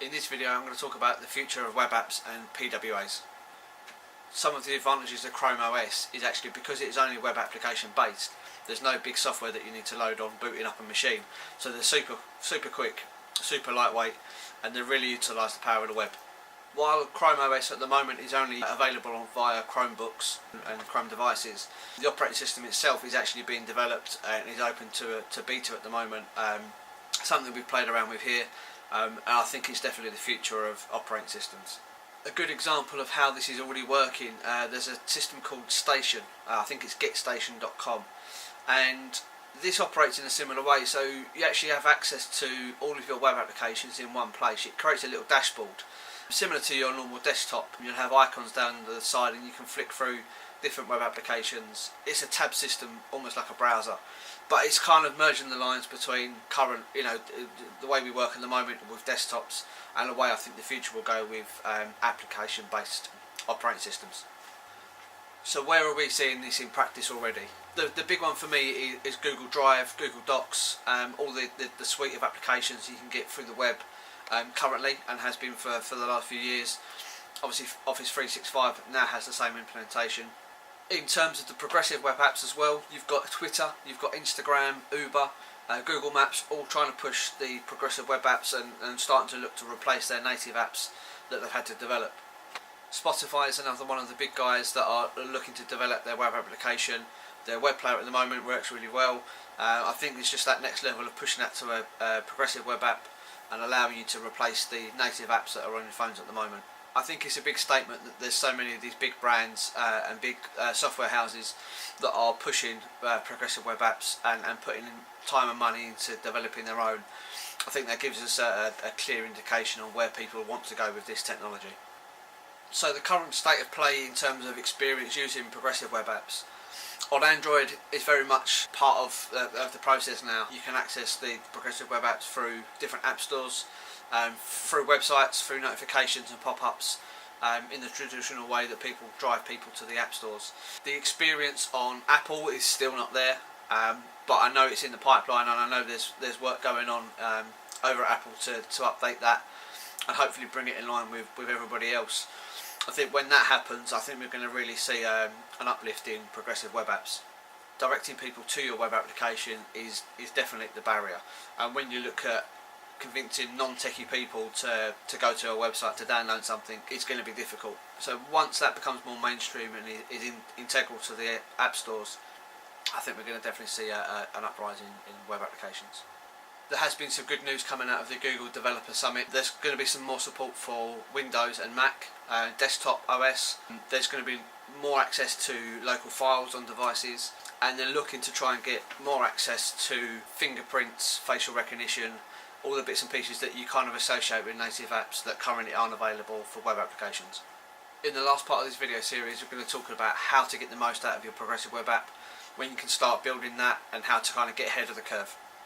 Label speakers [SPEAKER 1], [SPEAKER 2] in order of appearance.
[SPEAKER 1] In this video I'm going to talk about the future of web apps and PWAs. Some of the advantages of Chrome OS is actually because it's only web application based. There's no big software that you need to load on booting up a machine. So they're super quick, super lightweight, and they really utilise the power of the web. While Chrome OS at the moment is only available via Chromebooks and Chrome devices, the operating system itself is actually being developed and is open to beta at the moment. Something we've played around with here, and I think it's definitely the future of operating systems. A good example of how this is already working, there's a system called Station, I think it's getstation.com, and this operates in a similar way. So you actually have access to all of your web applications in one place. It creates a little dashboard similar to your normal desktop. You'll have icons down the side and you can flick through different web applications. It's a tab system, almost like a browser, but it's kind of merging the lines between current, the way we work at the moment with desktops and the way I think the future will go with application based operating systems. So where are we seeing this in practice already? The big one for me is Google Drive, Google Docs, all the suite of applications you can get through the web currently, and has been for the last few years. Obviously Office 365 now has the same implementation. In terms of the progressive web apps as well, you've got Twitter, you've got Instagram, Uber, Google Maps, all trying to push the progressive web apps and starting to look to replace their native apps that they've had to develop. Spotify is another one of the big guys that are looking to develop their web application. Their web player at the moment works really well. I think it's just that next level of pushing that to a progressive web app and allowing you to replace the native apps that are on your phones at the moment. I think it's a big statement that there's so many of these big brands and big software houses that are pushing progressive web apps and putting in time and money into developing their own. I think that gives us a clear indication on where people want to go with this technology. So the current state of play in terms of experience using progressive web apps. On Android is very much part of the process now. You can access the progressive web apps through different app stores, through websites, through notifications and pop-ups, in the traditional way that people drive people to the app stores. The experience on Apple is still not there, but I know it's in the pipeline, and I know there's work going on over at Apple to update that and hopefully bring it in line with everybody else. I think when that happens, I think we're going to really see an uplift in progressive web apps. Directing people to your web application is definitely the barrier, and when you look at convincing non-techie people to go to a website to download something, it's going to be difficult. So once that becomes more mainstream and is integral to the app stores, I think we're going to definitely see an uprising in web applications. There has been some good news coming out of the Google Developer Summit. There's going to be some more support for Windows and Mac, desktop OS. There's going to be more access to local files on devices, and they're looking to try and get more access to fingerprints, facial recognition, all the bits and pieces that you kind of associate with native apps that currently aren't available for web applications. In the last part of this video series, we're going to talk about how to get the most out of your progressive web app, when you can start building that, and how to kind of get ahead of the curve.